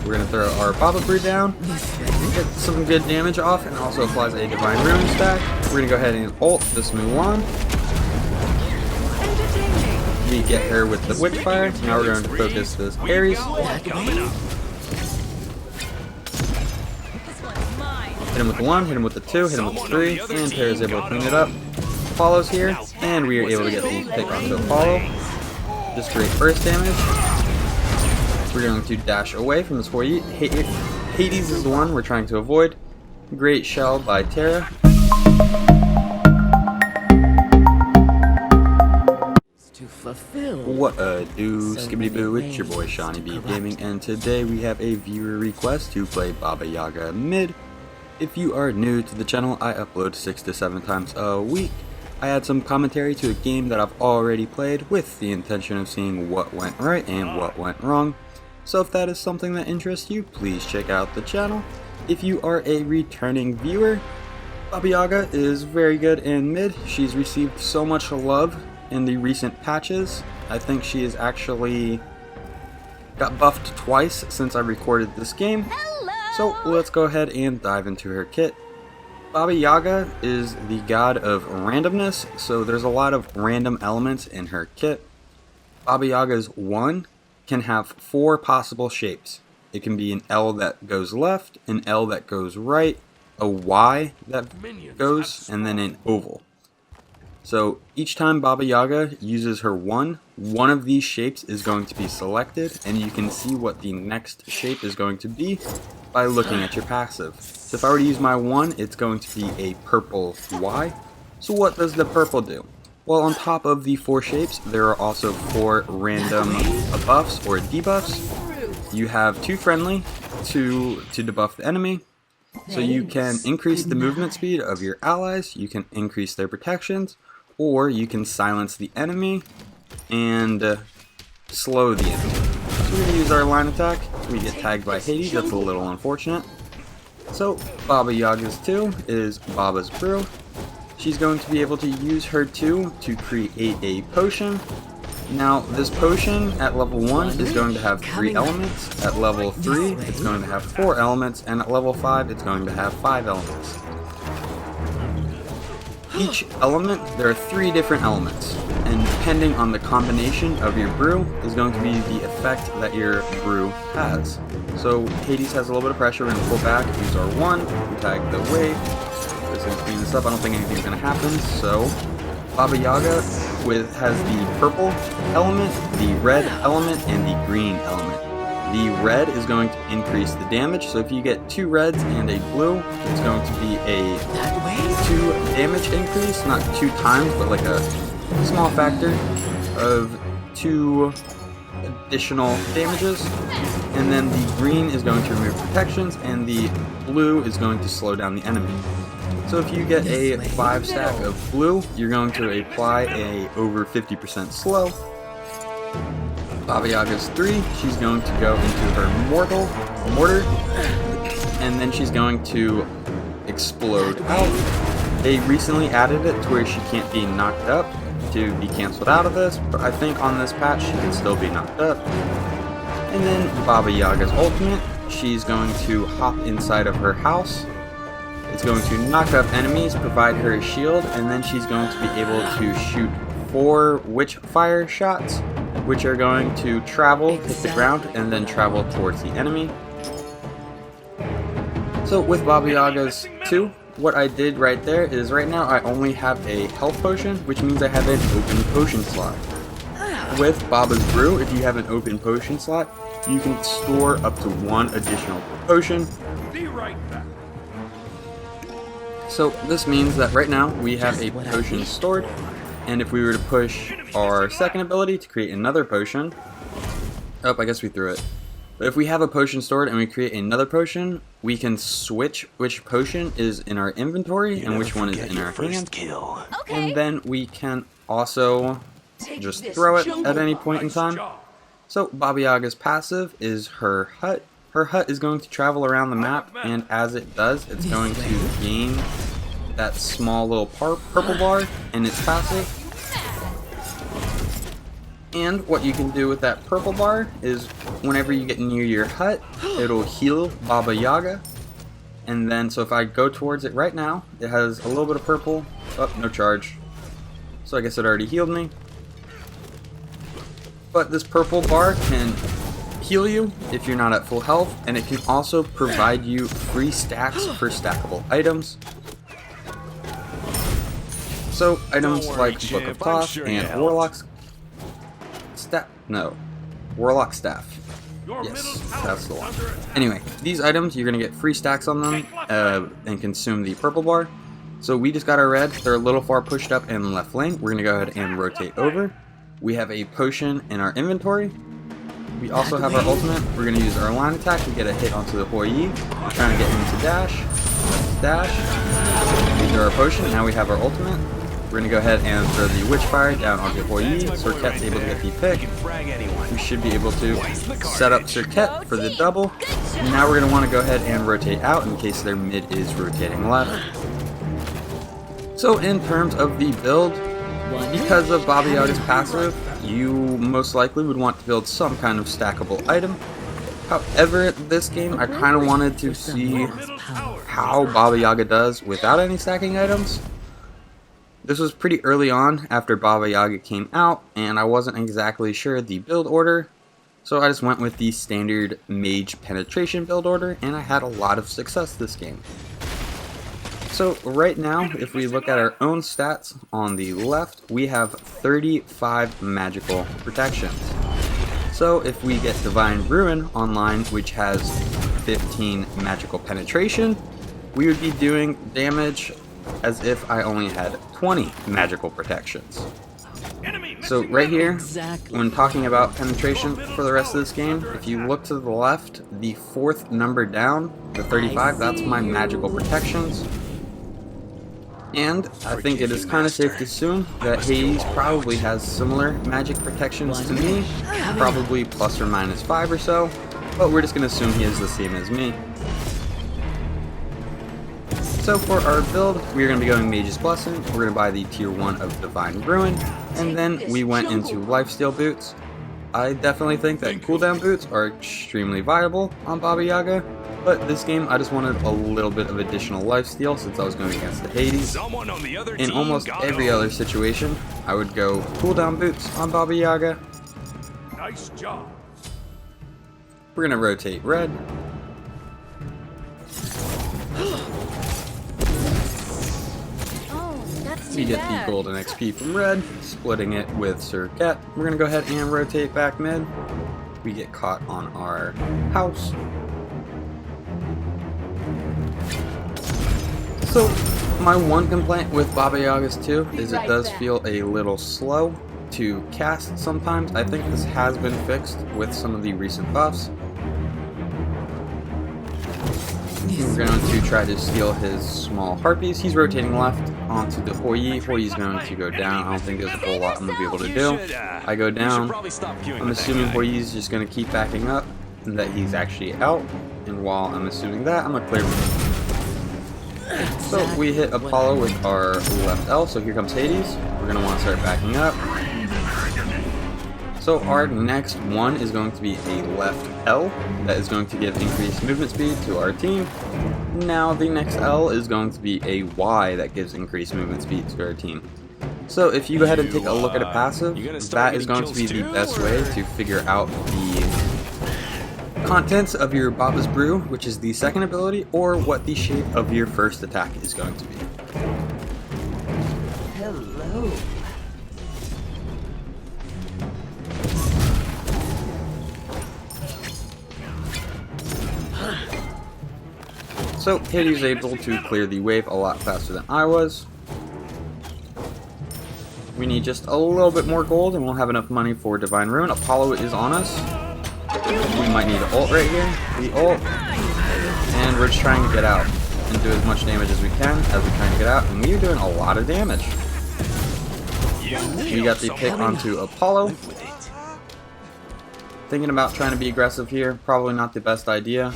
We're going to throw our Baba Brew down, get some good damage off, and also applies a Divine Ruin stack. We're going to go ahead and ult this Mulan. We get her with the Witchfire. Now we're going to focus this Ares. Hit him with the 1, hit him with the 2, hit him with the 3, and Terra is able to clean it up. Follows here, and we are able to get the pick onto the follow. Just great burst damage. We're going to dash away from this 4 Hades is the one we're trying to avoid. Great shell by Terra. What a do, skibbity boo, it's your boy Seanyb Gaming, and today we have a viewer request to play Baba Yaga mid. If you are new to the channel, I upload 6 to 7 times a week. I add some commentary to a game that I've already played with the intention of seeing what went right and what went wrong. So if that is something that interests you, please check out the channel. If you are a returning viewer, Baba Yaga is very good in mid. She's received so much love in the recent patches. I think she has actually got buffed twice since I recorded this game. So let's go ahead and dive into her kit. Baba Yaga is the god of randomness, so there's a lot of random elements in her kit. Baba Yaga's 1 can have 4 possible shapes. It can be an L that goes left, an L that goes right, a Y that goes, and then an oval. So each time Baba Yaga uses her 1, one of these shapes is going to be selected, and you can see what the next shape is going to be by looking at your passive. So if I were to use my 1, it's going to be a purple Y. So what does the purple do? Well, on top of the 4 shapes, there are also 4 random buffs or debuffs. You have 2 friendly to debuff the enemy. So you can increase the movement speed of your allies, you can increase their protections, or you can silence the enemy and slow the enemy. So we're going to use our line attack. We get tagged by Hades, that's a little unfortunate. So Baba Yaga's 2 is Baba's Brew. She's going to be able to use her 2 to create a potion. Now this potion at level 1 is going to have 3 elements, at level 3 it's going to have 4 elements, and at level 5 it's going to have 5 elements. Each element, there are 3 different elements, and depending on the combination of your brew is going to be the effect that your brew has. So Hades has a little bit of pressure, we're going to pull back, use our 1, we tag the wave, just going to clean this up, I don't think anything's going to happen, so Baba Yaga has the purple element, the red element, and the green element. The red is going to increase the damage, so if you get 2 reds and a blue, it's going to be a 2 damage increase, not 2 times, but like a small factor of 2 additional damages. And then the green is going to remove protections, and the blue is going to slow down the enemy. So if you get a 5 stack of blue, you're going to apply a over 50% slow. Baba Yaga's 3, she's going to go into her mortar, and then she's going to explode out. They recently added it to where she can't be knocked up to be cancelled out of this, but I think on this patch she can still be knocked up. And then Baba Yaga's ultimate, she's going to hop inside of her house. It's going to knock up enemies, provide her a shield, and then she's going to be able to shoot 4 Witchfire shots, which are going to travel, hit the ground, and then travel towards the enemy. So with Baba Yaga's 2, what I did right there is right now I only have a health potion, which means I have an open potion slot. With Baba's Brew, if you have an open potion slot, you can store up to 1 additional potion. Be right back. So this means that right now we have a potion stored, and if we were to push our second ability to create another potion, oh, I guess we threw it. But if we have a potion stored and we create another potion, we can switch which potion is in our inventory and which one is in our hand. Okay. And then we can also just throw it at any point in time. So Baba Yaga's passive is her hut. Her hut is going to travel around the map, and as it does, it's going to gain that small little purple bar in its passive. And what you can do with that purple bar is whenever you get near your hut, it'll heal Baba Yaga. And then, so if I go towards it right now, it has a little bit of purple. Oh, no charge. So I guess it already healed me. But this purple bar can heal you if you're not at full health, and it can also provide you free stacks for stackable items. So items like Book of Toss and Warlock's Warlock Staff. Yes, that's the one. Anyway, these items, you're going to get free stacks on them and consume the purple bar. So we just got our red. They're a little far pushed up in the left lane. We're going to go ahead and rotate over. We have a potion in our inventory. We also have our ultimate. We're going to use our line attack to get a hit onto the Hoi Yi. We're trying to get him to dash. Let's dash. These are our potion. Now we have our ultimate. We're going to go ahead and throw the Witchfire down onto Hoi Yi. Serket's able to get the pick. We should be able to set up Serket for the double. Now we're going to want to go ahead and rotate out in case their mid is rotating left. So in terms of the build, because of Baba Yaga's passive, you most likely would want to build some kind of stackable item. However, this game I kind of wanted to see how Baba Yaga does without any stacking items. This was pretty early on after Baba Yaga came out, and I wasn't exactly sure the build order, so I just went with the standard Mage penetration build order, and I had a lot of success this game. So right now, if we look at our own stats on the left, we have 35 magical protections. So if we get Divine Ruin online, which has 15 magical penetration, we would be doing damage as if I only had 20 magical protections. So right here, when talking about penetration for the rest of this game, if you look to the left, the fourth number down, the 35, that's my magical protections. And I think it is kind of safe to assume that Hades probably has similar magic protections to me, probably plus or minus 5 or so, but we're just going to assume he is the same as me. So for our build, we're going to be going Mage's Blessing, we're going to buy the tier 1 of Divine Ruin, and then we went into Lifesteal boots. I definitely think that cooldown boots are extremely viable on Baba Yaga, but this game I just wanted a little bit of additional lifesteal since I was going against the Hades. In almost every other situation, I would go cooldown boots on Baba Yaga. Nice job. We're going to rotate red. We get the golden XP from red, splitting it with Serket. We're going to go ahead and rotate back mid. We get caught on our house. So, my one complaint with Baba Yaga's 2 is it does feel a little slow to cast sometimes. I think this has been fixed with some of the recent buffs. We're going to try to steal his small harpies. He's rotating left onto the Hoi Yi. Hoi Yi's going to go down. I don't think there's a whole lot I'm going to be able to do. I go down. I'm assuming Hoi Yi's just going to keep backing up and that he's actually out. And while I'm assuming that, I'm going to clear. So we hit Apollo with our left L. So here comes Hades. We're going to want to start backing up. So our next one is going to be a left L that is going to give increased movement speed to our team. Now the next L is going to be a Y that gives increased movement speed to our team. So if you go ahead and take a look at a passive, that is going to be the best way to figure out the contents of your Baba's Brew, which is the second ability, or what the shape of your first attack is going to be. Hello. So Hades is able to clear the wave a lot faster than I was. We need just a little bit more gold and we'll have enough money for Divine Ruin. Apollo is on us. We might need an ult right here. We ult. And we're just trying to get out and do as much damage as we can as we try to get out. And we are doing a lot of damage. We got the pick onto Apollo. Thinking about trying to be aggressive here. Probably not the best idea.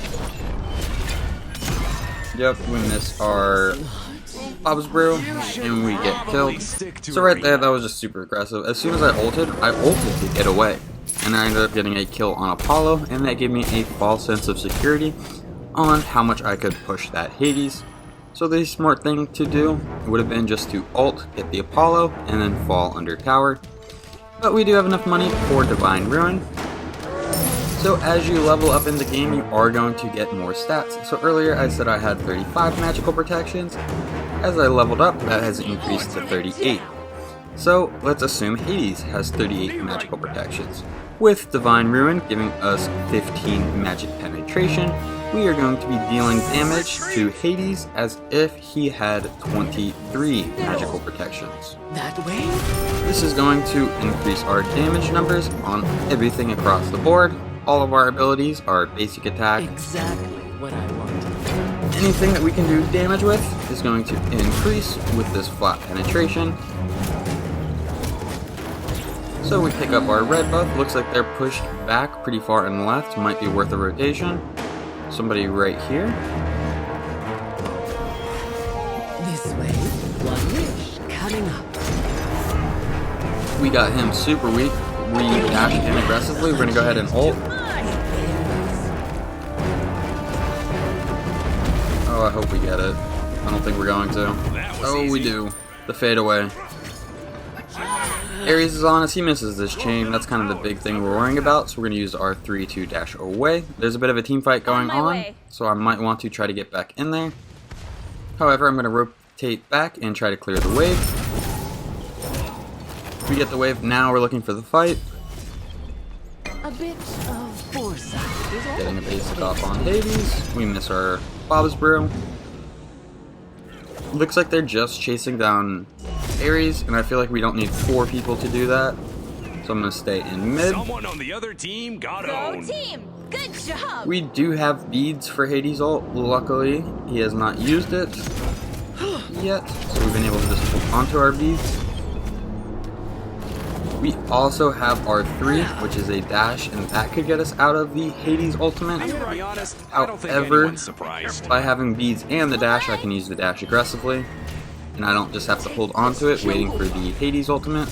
Yep, we missed our Bob's Brew, and we get killed. So right there, that was just super aggressive. As soon as I ulted to get away. And I ended up getting a kill on Apollo, and that gave me a false sense of security on how much I could push that Hades. So the smart thing to do would have been just to ult, get the Apollo, and then fall under tower. But we do have enough money for Divine Ruin. So as you level up in the game, you are going to get more stats. So earlier I said I had 35 magical protections. As I leveled up, that has increased to 38. So let's assume Hades has 38 magical protections. With Divine Ruin giving us 15 magic penetration, we are going to be dealing damage to Hades as if he had 23 magical protections. That way? This is going to increase our damage numbers on everything across the board. All of our abilities are basic attack. Exactly what I wanted. Anything that we can do damage with is going to increase with this flat penetration. So we pick up our red buff. Looks like they're pushed back pretty far and left. Might be worth a rotation. Somebody right here. This way. One wish coming up. We got him super weak. We dashed in aggressively. We're going to go ahead and ult. Oh, I hope we get it. I don't think we're going to. Oh, we do. The fade away. Ares is on us. He misses this chain. That's kind of the big thing we're worrying about. So we're going to use our 3-2 dash away. There's a bit of a team fight going on, so I might want to try to get back in there. However, I'm going to rotate back and try to clear the wave. We get the wave. Now we're looking for the fight. A bit of foresight is all. Getting a basic off on Hades. We miss our Bob's Brew. Looks like they're just chasing down Ares, and I feel like we don't need 4 people to do that. So I'm going to stay in mid. Someone on the other team got owned. Team, good job. We do have beads for Hades ult. Luckily, he has not used it yet, so we've been able to just hold onto our beads. We also have our 3, which is a dash, and that could get us out of the Hades ultimate. I'm gonna be honest, I don't think anyone's surprised. By having beads and the dash, I can use the dash aggressively, and I don't just have to hold onto it waiting for the Hades ultimate.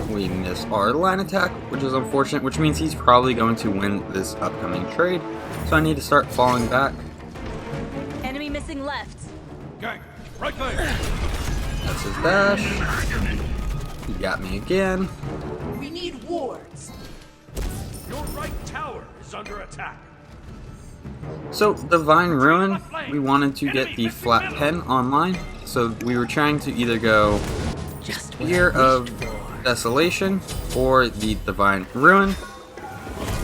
We miss our line attack, which is unfortunate, which means he's probably going to win this upcoming trade. So I need to start falling back. Enemy missing left. Gang, right there. That's his dash. He got me again. We need wards. Your right tower is under attack. So, Divine Ruin, we wanted to get the flat pen online. So we were trying to either go Year of Desolation or the Divine Ruin.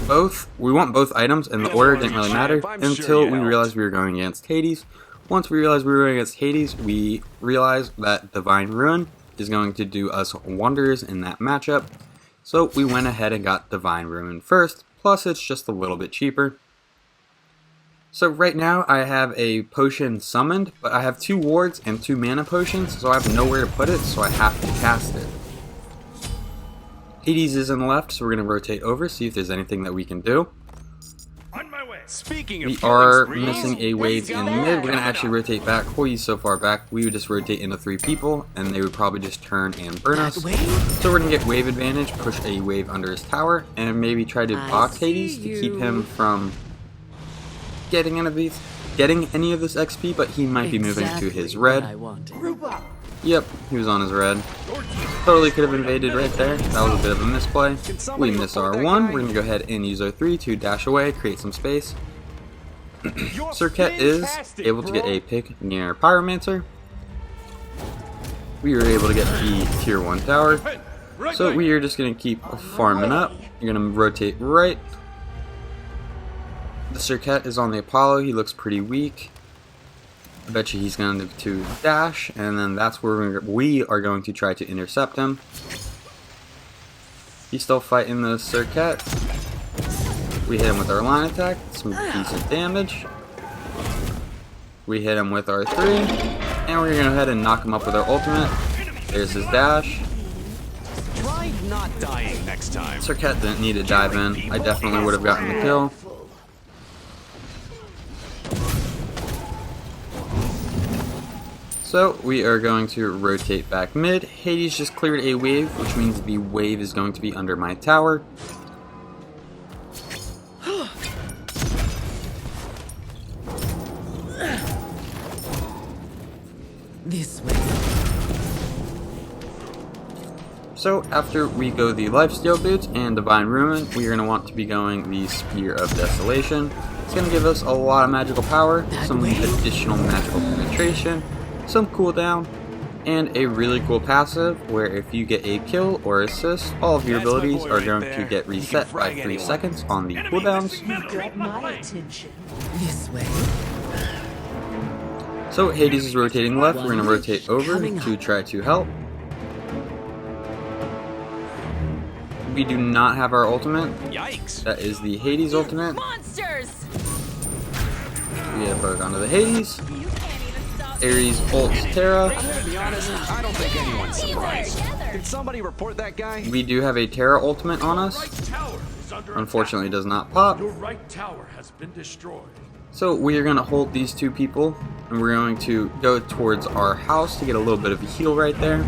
Both. We want both items, and the order didn't really matter until we realized we were going against Hades. Once we realized we were going against Hades, we realized that Divine Ruin is going to do us wonders in that matchup. So we went ahead and got Divine Ruin first, plus it's just a little bit cheaper. So right now I have a potion summoned, but I have 2 wards and 2 mana potions, so I have nowhere to put it, so I have to cast it. Hades is in the left, so we're going to rotate over, see if there's anything that we can do. On my way. Speaking of We killing are sprees, missing a wave in mid. We're going to actually rotate back. He's so far back, we would just rotate into 3 people, and they would probably just turn and burn us. So we're going to get wave advantage, push a wave under his tower, and maybe try to box Hades to keep him from getting any of this XP, but he might be moving to his red. Yep, he was on his red. Totally could have invaded right there. That was a bit of a misplay. We miss our 1. We're going to go ahead and use our 3 to dash away, create some space. Circuit is able to get a pick near Pyromancer. We were able to get the tier 1 tower. So we are just going to keep farming up. You're going to rotate right. The Circuit is on the Apollo. He looks pretty weak. I bet you he's going to dash, and then that's where we are going to try to intercept him. He's still fighting the Circuit. We hit him with our line attack, some decent damage. We hit him with our 3, and we're going to go ahead and knock him up with our ultimate. There's his dash. Try not dying next time. Circuit didn't need to dive in. I definitely would have gotten the kill. So we are going to rotate back mid. Hades just cleared a wave, which means the wave is going to be under my tower. This way. So after we go the Lifesteal Boots and Divine Ruin, we are going to want to be going the Spear of Desolation. It's going to give us a lot of magical power, some additional magical penetration, some cooldown, and a really cool passive where if you get a kill or assist, all of your abilities are going to get reset by 3 seconds on the cooldowns. Got my attention. This way. So Hades is rotating left, we're going to rotate over to try to help. We do not have our ultimate. Yikes! That is the Hades ultimate. Monsters! We have bug onto the Hades. You can't even stop Ares ults Terra. I'm gonna be honest, I don't think anyone's surprised. together. Did somebody report that guy? We do have a Terra ultimate on us. Right tower is under Unfortunately, it attack. does not pop. Your right tower has been destroyed. So we are going to hold these two people, and we're going to go towards our house to get a little bit of a heal right there,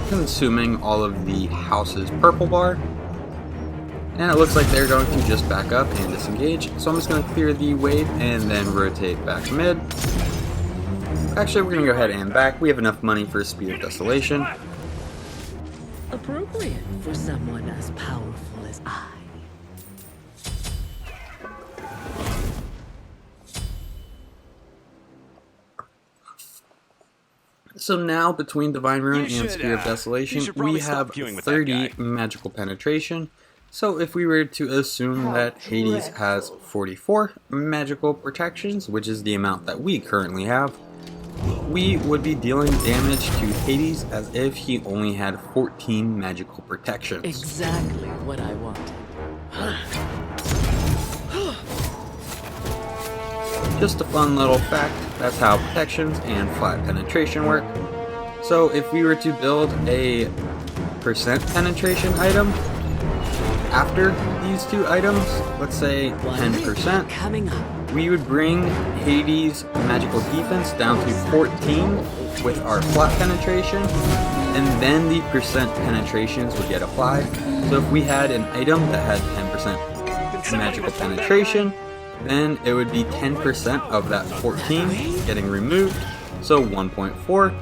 consuming all of the house's purple bar. And it looks like they're going to just back up and disengage. So I'm just going to clear the wave and then rotate back mid. Actually, we're going to go ahead and back. We have enough money for a Spear of Desolation. Appropriate for someone as powerful as I. So now, between Divine Ruin and should, Spear of you Desolation, should probably we stop have queuing with that 30 guy. magical penetration. So if we were to assume that Hades has 44 magical protections, which is the amount that we currently have, we would be dealing damage to Hades as if he only had 14 magical protections. Exactly what I wanted. Just a fun little fact, that's how protections and flat penetration work. So if we were to build a percent penetration item after these two items, let's say 10%, Coming up. we would bring Hades' magical defense down to 14 with our flat penetration, and then the percent penetrations would get applied. So if we had an item that had 10% magical penetration, then it would be 10% of that 14 getting removed, so 1.4.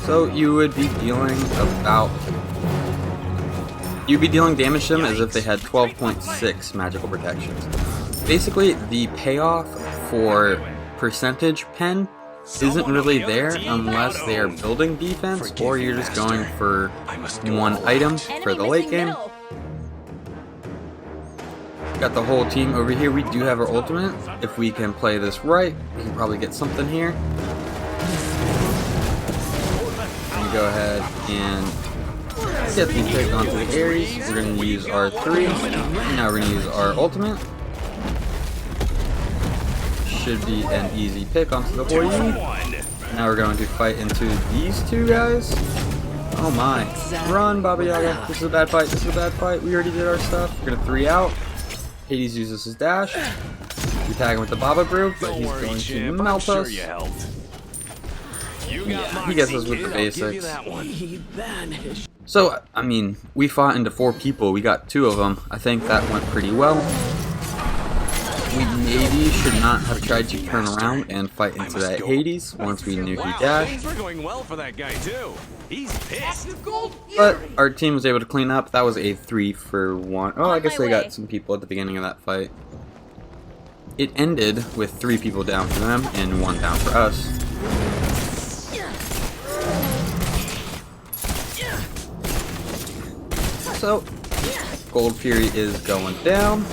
So you would be dealing damage to them as if they had 12.6 magical protections. Basically, the payoff for percentage pen isn't really there unless they are building defense or you're just going for one item for the late game. Got the whole team over here. We do have our ultimate. If we can play this right, we can probably get something here. Let me go ahead and get the pick onto the Ares. We're going to use our 3. Now we're going to use our ultimate. Should be an easy pick onto the Hoyi. Now we're going to fight into these two guys. Oh my. Run, Baba Yaga. This is a bad fight. This is a bad fight. We already did our stuff. We're going to 3 out. Hades uses his dash. We tag him with the Baba Brew, but he's going to melt us. Yeah, He gets us with the basics. He vanished. So, I mean, we fought into 4 people. We got 2 of them. I think that went pretty well. We maybe should not have tried to turn around and fight into that Hades once we knew he dashed. Things were going well for that guy too. He's pissed. But our team was able to clean up. That was a 3-for-1. Oh, I guess they way. got some people at the beginning of that fight. It ended with 3 people down for them and 1 down for us. So, Gold Fury is going down.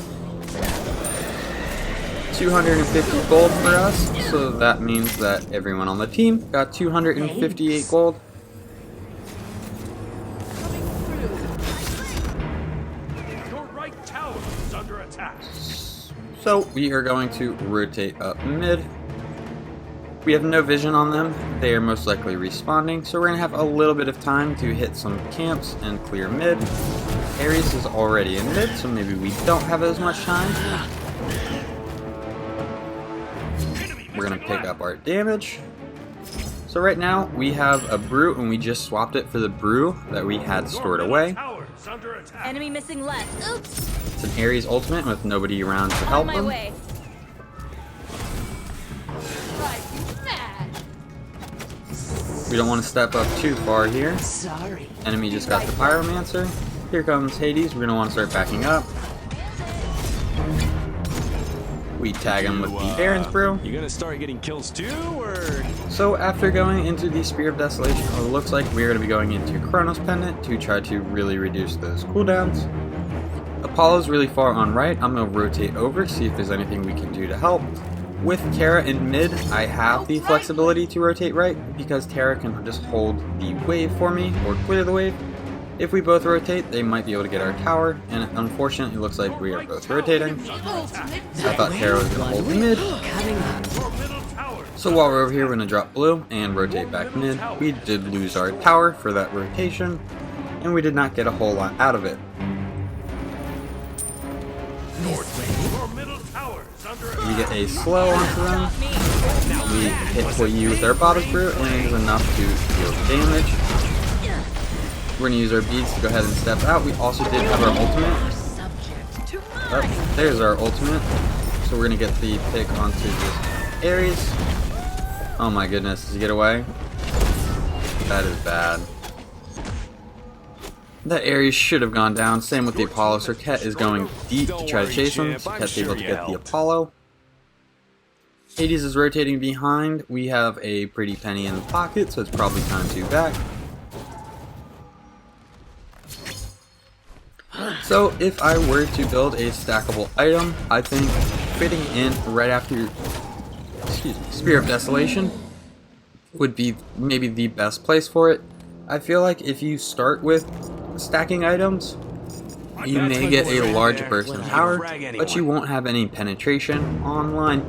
250 gold for us, so that means that everyone on the team got 258 gold. Your right tower is under attack. So we are going to rotate up mid. We have no vision on them. They are most likely respawning, so we're going to have a little bit of time to hit some camps and clear mid. Ares is already in mid, so maybe we don't have as much time. We're going to pick up our damage. So right now we have a brew and we just swapped it for the brew that we had stored away. Tower is under attack. Enemy missing left. Oops. It's an Ares ultimate with nobody around to On help my them. way. We don't want to step up too far here. Sorry. Enemy just got the Pyromancer. Here comes Hades. We're going to want to start backing up. We tag him with the Baron's Brew. You gonna start getting kills too, or? So after going into the Spear of Desolation, it looks like we're going to be going into Chronos Pendant to try to really reduce those cooldowns. Apollo's really far on right. I'm going to rotate over, see if there's anything we can do to help. With Terra in mid, I have the flexibility to rotate right because Terra can just hold the wave for me or clear the wave. If we both rotate, they might be able to get our tower, and unfortunately it looks like we are both rotating. I thought Terra was going to hold mid. So while we're over here, we're going to drop blue and rotate back mid. We did lose our tower for that rotation, and we did not get a whole lot out of it. Your middle tower is under attack. We get a slow onto them. We hit for you with our Baba's Brew, and it is enough to deal damage. We're going to use our beads to go ahead and step out. We also did have our ultimate. Oh, there's our ultimate. So we're going to get the pick onto this Ares. Oh my goodness, does he get away? That is bad. That Ares should have gone down. Same with the Apollo. Serket is going deep to try to chase him. Serket's able to get the Apollo. Hades is rotating behind. We have a pretty penny in the pocket, so it's probably time to back. So if I were to build a stackable item, I think fitting in right after Spear of Desolation would be maybe the best place for it. I feel like if you start with stacking items, you may get a large burst in power, but you won't have any penetration online.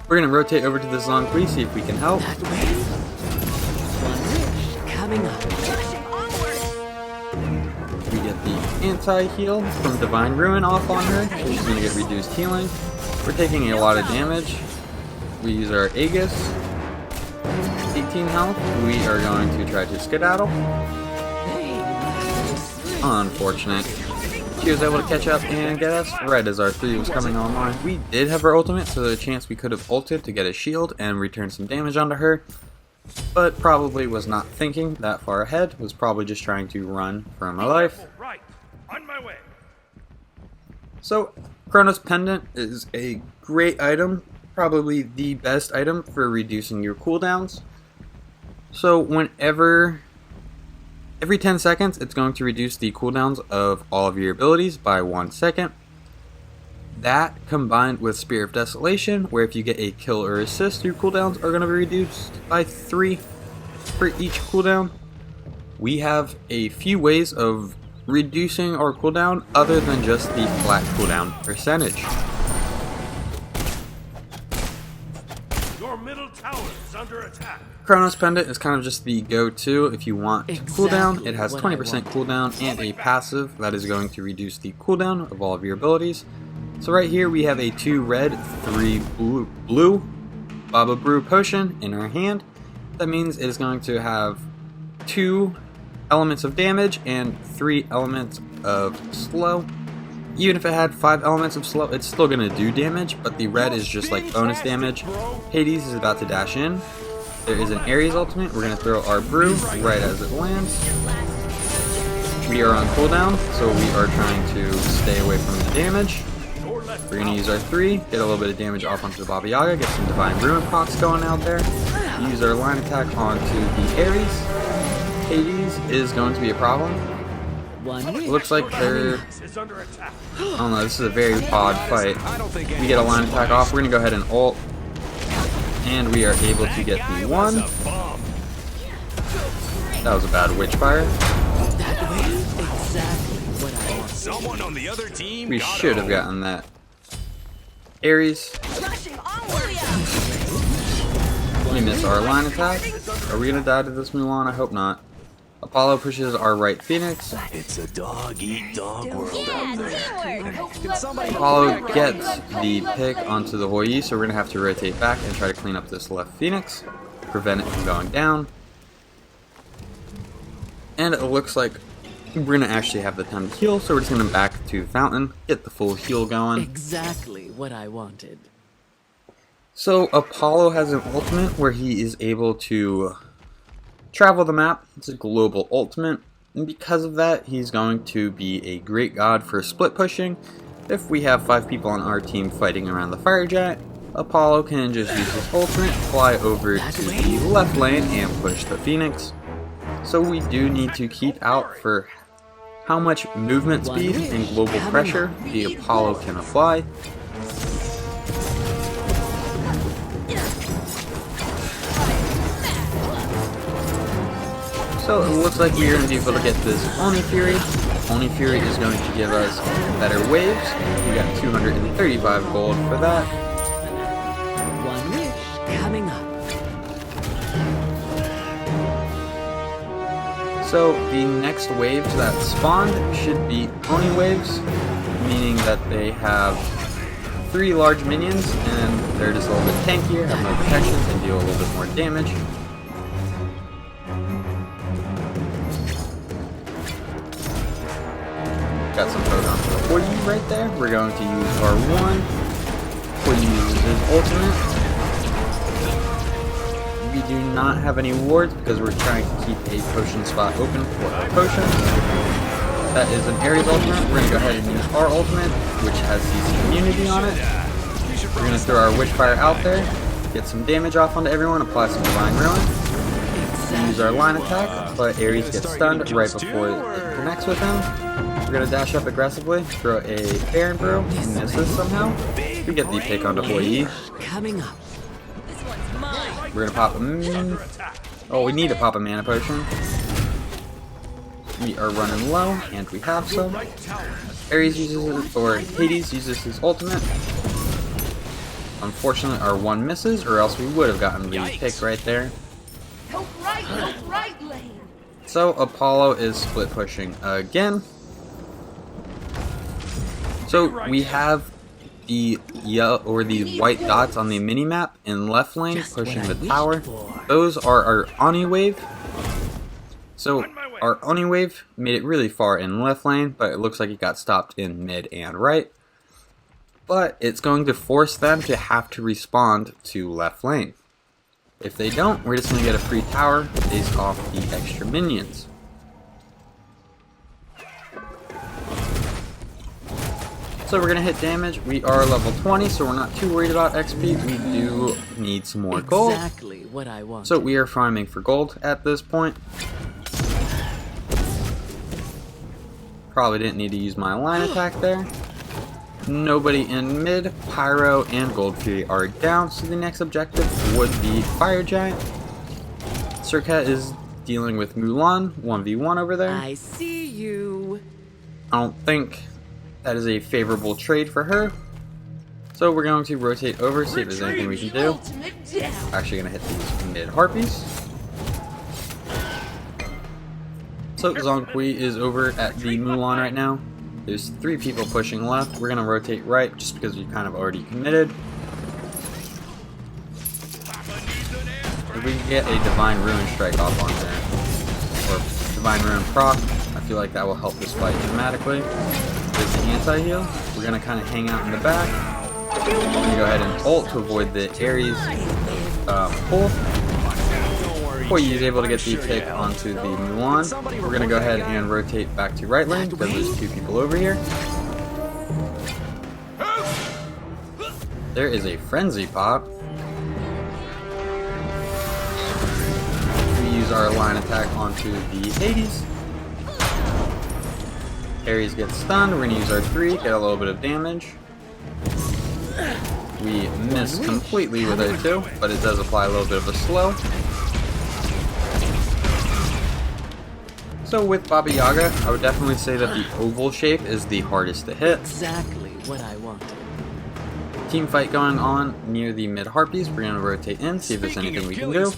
We're going to rotate over to the Zongli, see if we can help. Coming up. We get the anti-heal from Divine Ruin off on her, so she's going to get reduced healing. We're taking a lot of damage. We use our Aegis. 18 health. We are going to try to skedaddle. Unfortunate. She was able to catch up and get us right as our 3 was coming online. We did have our ultimate, so there's a chance we could have ulted to get a shield and return some damage onto her. But probably was not thinking that far ahead, was probably just trying to run for my life. Right, on my way. So, Chronos Pendant is a great item, probably the best item for reducing your cooldowns. So every 10 seconds, it's going to reduce the cooldowns of all of your abilities by 1 second. That combined with Spear of Desolation, where if you get a kill or assist, your cooldowns are going to be reduced by 3 for each cooldown. We have a few ways of reducing our cooldown other than just the flat cooldown percentage. Your middle tower is under attack. Chronos Pendant is kind of just the go-to if you want to cooldown. It has 20% cooldown and a passive that is going to reduce the cooldown of all of your abilities. So right here we have a 2 red, 3 blue Baba Brew potion in our hand. That means it is going to have 2 elements of damage and 3 elements of slow. Even if it had 5 elements of slow, it's still going to do damage, but the red is just like bonus damage. Hades is about to dash in. There is an Ares ultimate. We're going to throw our brew right as it lands. We are on cooldown, so we are trying to stay away from the damage. We're going to use our 3, get a little bit of damage off onto the Baba Yaga, get some Divine Ruin procs going out there. Use our line attack onto the Ares. Hades is going to be a problem. It looks like they're... I don't know, this is a very odd fight. We get a line attack off, we're going to go ahead and ult. And we are able to get the 1. That was a bad witch fire. Someone on the other team We should have gotten that. Ares. We miss our line attack. Are we going to die to this Mulan? I hope not. Apollo pushes our right Phoenix. It's a dog-eat-dog world out there. Teamwork. Apollo gets the pick onto the Hoi Yi, so we're going to have to rotate back and try to clean up this left Phoenix, prevent it from going down. And it looks like we're going to actually have the time to heal, so we're just going to back to Fountain, get the full heal going. Exactly what I wanted. So Apollo has an ultimate where he is able to travel the map. It's a global ultimate, and because of that, he's going to be a great god for split pushing. If we have 5 people on our team fighting around the fire giant, Apollo can just use his ultimate, fly over to the left lane, and push the Phoenix. So we do need to keep out for how much movement speed and global pressure the Apollo can apply. So it looks like we are going to be able to get this Oni Fury. Oni Fury is going to give us better waves. We got 235 gold for that. One wish coming up. So the next waves that spawned should be Oni waves, meaning that they have 3 large minions and they're just a little bit tankier, have more protection, and deal a little bit more damage. Got some proton for the Hoi Yi right there. We're going to use our 1. Hoi Yi uses his ultimate. We do not have any wards because we're trying to keep a potion spot open for our potions. That is an Ares ultimate. We're going to go ahead and use our ultimate, which has CC immunity on it. We're going to throw our Witchfire out there, get some damage off onto everyone, apply some Divine Ruin. Use our line attack, but Ares gets stunned right before it connects with him. We're going to dash up aggressively, throw a Baron Brew, and misses somehow. We get the pick onto Hoi Yi. Coming up. This one's mine. We're gonna pop oh, we need to pop a mana potion. We are running low, and we have some. Ares uses it, or Hades uses his ultimate. Unfortunately, our 1 misses, or else we would have gotten the pick right there. Help right lane. So Apollo is split pushing again. So we have the yellow or the white dots on the mini map in left lane pushing the tower. Those are our Oni wave. So our Oni wave made it really far in left lane, but it looks like it got stopped in mid and right. But it's going to force them to have to respond to left lane. If they don't, we're just going to get a free tower based off the extra minions. So we're going to hit damage. We are level 20, so we're not too worried about XP. We do need some more gold. Exactly what I want. So we are farming for gold at this point. Probably didn't need to use my line attack there. Nobody in mid. Pyro and Gold Fury are down, so the next objective would be Fire Giant. Circa is dealing with Mulan, 1v1 over there. I see you. I don't think that is a favorable trade for her. So we're going to rotate over, see if there's anything we can do. Actually going to hit these mid harpies. So Zonghui is over at the Mulan right now. There's 3 people pushing left. We're going to rotate right just because we kind of already committed. If we can get a Divine Ruin strike off on there, or Divine Ruin proc, I feel like that will help this fight dramatically. There's the anti-heal. We're going to kind of hang out in the back. We're going to go ahead and ult to avoid the Ares pull. Hoi Yi is able to get the pick onto the Mulan. We're going to go ahead and rotate back to right lane because there's 2 people over here. There is a Frenzy pop. We use our line attack onto the Hades. Ares gets stunned. We're going to use our 3, get a little bit of damage. We miss completely with our 2, but it does apply a little bit of a slow. So with Baba Yaga, I would definitely say that the oval shape is the hardest to hit. Exactly what I wanted. Team fight going on near the mid harpies. We're going to rotate in, see if there's anything we can do.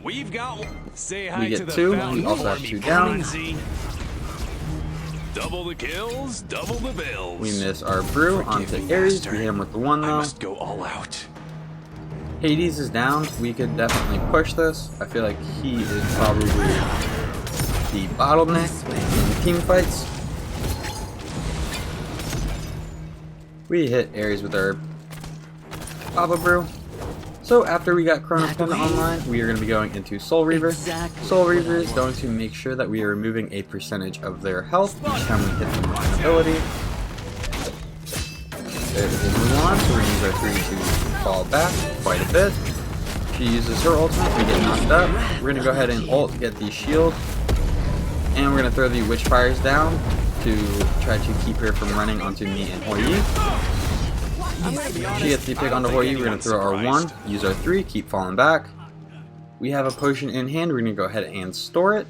We've got one. Say hi We get to the two. fountain We also have for me, two down. Pansy. Double the kills, double the bills. We miss our brew onto Forgive me, Ares. Master. We hit him with the one I though. must go all out. Hades is down. We could definitely push this. I feel like he is probably the bottleneck in team fights. We hit Ares with our Baba Brew. So after we got Chronos Pendant online, we are going to be going into Soul Reaver. Soul Reaver is going to make sure that we are removing a percentage of their health each time we hit them with an ability. There is Mulan, so we're going to use our 3 to fall back quite a bit. She uses her ultimate, we get knocked up. We're going to go ahead and ult, get the shield. And we're going to throw the Witchfires down to try to keep her from running onto me and Hoi Yi. She gets the pick onto Hoi Yi, we're going to throw our 1, use our 3, keep falling back. We have a potion in hand, we're going to go ahead and store it.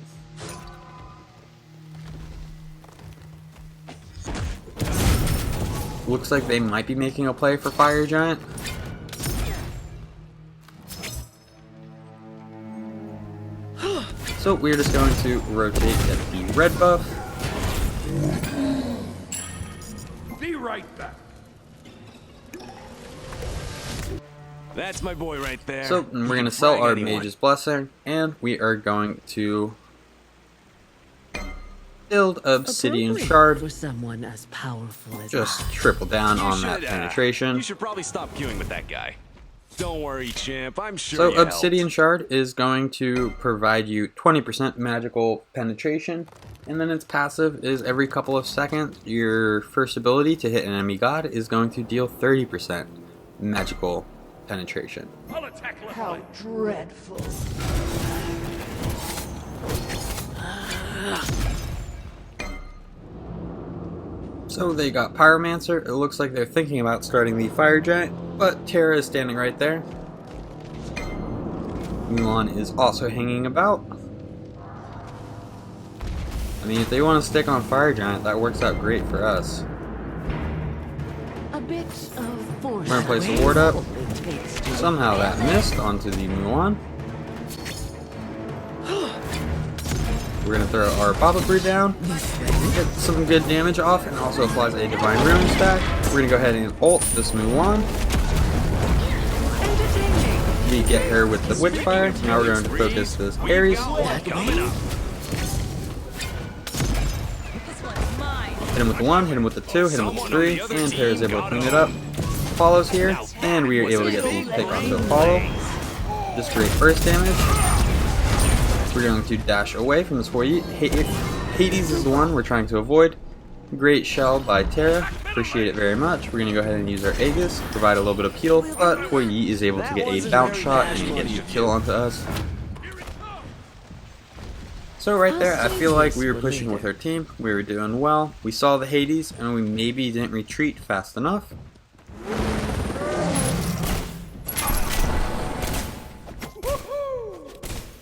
Looks like they might be making a play for Fire Giant. So we're just going to rotate at the red buff. Be right back. That's my boy right there. So we're going to sell our Mage's Blessing, and we are going to build Obsidian Appropriate Shard. for someone as powerful as Just I. triple down on that penetration. You should probably stop queuing with that guy. Don't worry, champ. I'm sure So you Obsidian helped. Shard is going to provide you 20% magical penetration, and then its passive is every couple of seconds, your first ability to hit an enemy god is going to deal 30% magical penetration. I'll attack left How lane. dreadful. So they got Pyromancer. It looks like they're thinking about starting the Fire Giant, but Terra is standing right there. Mulan is also hanging about. I mean, if they want to stick on Fire Giant, that works out great for us. A bit of force. We're gonna place a ward up. It takes to Somehow that missed onto the Mulan. We're gonna throw our Baba Brew down, get some good damage off, and also applies a Divine Ruin stack. We're gonna go ahead and ult this Mulan. We get her with the Witchfire. Now we're going to focus this Ares. Coming up. This one's mine. Hit him with the 1, hit him with the 2, hit him with the 3, and Terra's able to clean it up. Follows here, and we are able to get the pick onto a follow. Just great burst damage. We're going to dash away from this Hoi Yi. Hades is the one we're trying to avoid. Great shell by Terra. Appreciate it very much. We're going to go ahead and use our Aegis, provide a little bit of heal, but Hoi Yi is able to get a bounce shot and get a kill onto us. So right there, I feel like we were pushing with our team. We were doing well. We saw the Hades, and we maybe didn't retreat fast enough.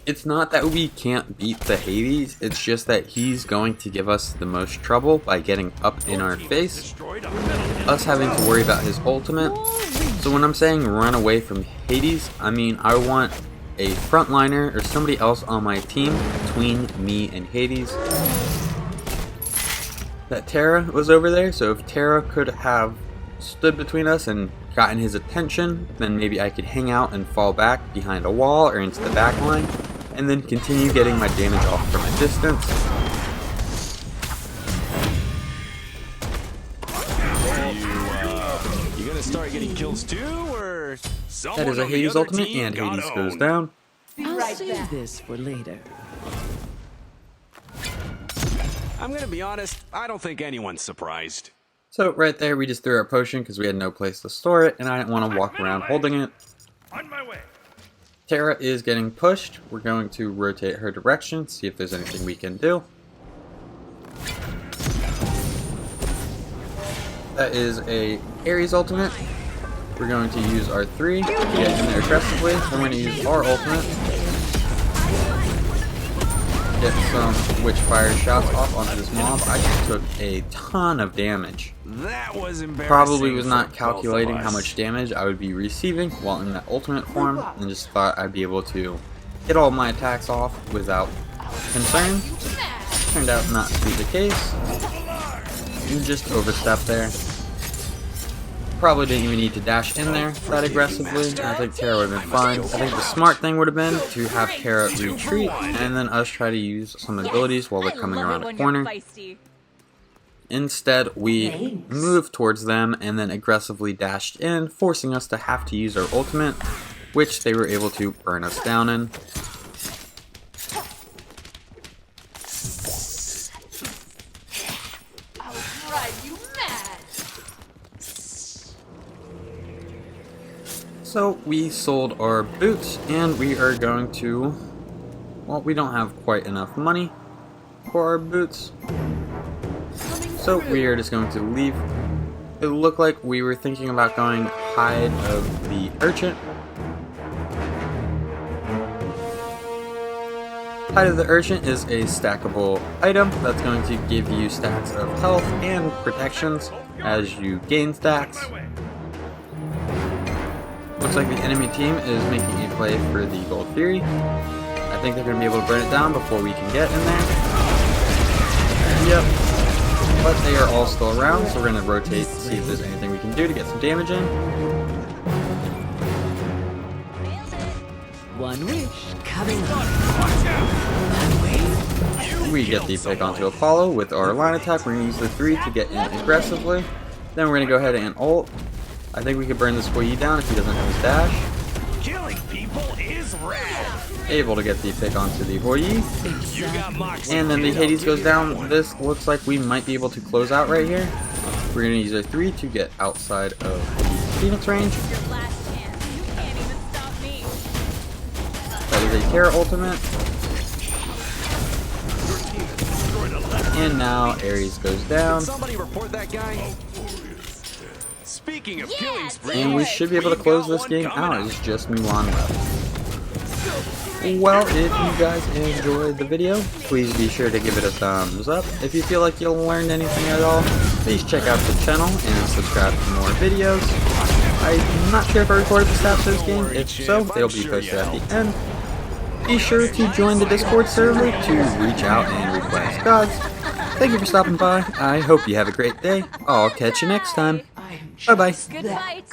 It's not that we can't beat the Hades, it's just that he's going to give us the most trouble by getting up in our face, Destroyed a middle. us having to worry about his ultimate. So when I'm saying run away from Hades, I mean I want a frontliner or somebody else on my team between me and Hades. That Terra was over there, so if Terra could have stood between us and gotten his attention, then maybe I could hang out and fall back behind a wall or into the back line, and then continue getting my damage off from a distance. You gonna start getting kills too, or That is a Hades ultimate, and Hades goes down. I'll save this for later. I'm gonna be honest, I don't think anyone's surprised. So right there, we just threw our potion because we had no place to store it, and I didn't want to walk around holding it. On my way. Terra is getting pushed. We're going to rotate her direction, see if there's anything we can do. That is a Ares ultimate. We're going to use our 3 to get in there aggressively. Then we're going to use our ultimate. Get some Witchfire shots off onto this mob. I just took a ton of damage. That was embarrassing. Probably was for not both calculating of how us. much damage I would be receiving while in that ultimate form, and just thought I'd be able to get all my attacks off without concern. Turned out not to be the case. You just overstepped there. Probably didn't even need to dash in there that aggressively. I think Terra would have been fine. I think the smart thing would have been to have Terra retreat and then us try to use some abilities while they're coming around the corner. Instead, we moved towards them and then aggressively dashed in, forcing us to have to use our ultimate, which they were able to burn us down in. So we sold our boots and we are going to, well, we don't have quite enough money for our boots. So we are just going to leave. It looked like we were thinking about going Hide of the Urchin. Hide of the Urchin is a stackable item that's going to give you stacks of health and protections as you gain stacks. Looks like the enemy team is making a play for the Gold Fury. I think they're going to be able to burn it down before we can get in there. Yep. But they are all still around, so we're going to rotate to see if there's anything we can do to get some damage in. One wish coming We get the pick onto Apollo with our line attack. We're going to use the 3 to get in aggressively. Then we're going to go ahead and ult. I think we could burn this Boyi down if he doesn't have his dash. Killing people is rad. Able to get the pick onto the Boyi. And then the Hades goes down. This looks like we might be able to close out right here. We're going to use a 3 to get outside of the Phoenix range. That is a Terra ultimate. And now Ares goes down. Somebody report that guy. Speaking of killing spree, And we should be able to close this game out. It's just Mulan left. Well, if you guys enjoyed the video, please be sure to give it a thumbs up. If you feel like you learned anything at all, please check out the channel and subscribe for more videos. I'm not sure if I recorded the stats for this game. If so, they'll be posted at the end. Be sure to join the Discord server to reach out and request gods. Thank you for stopping by. I hope you have a great day. I'll catch you next time. Bye-bye. Good fight.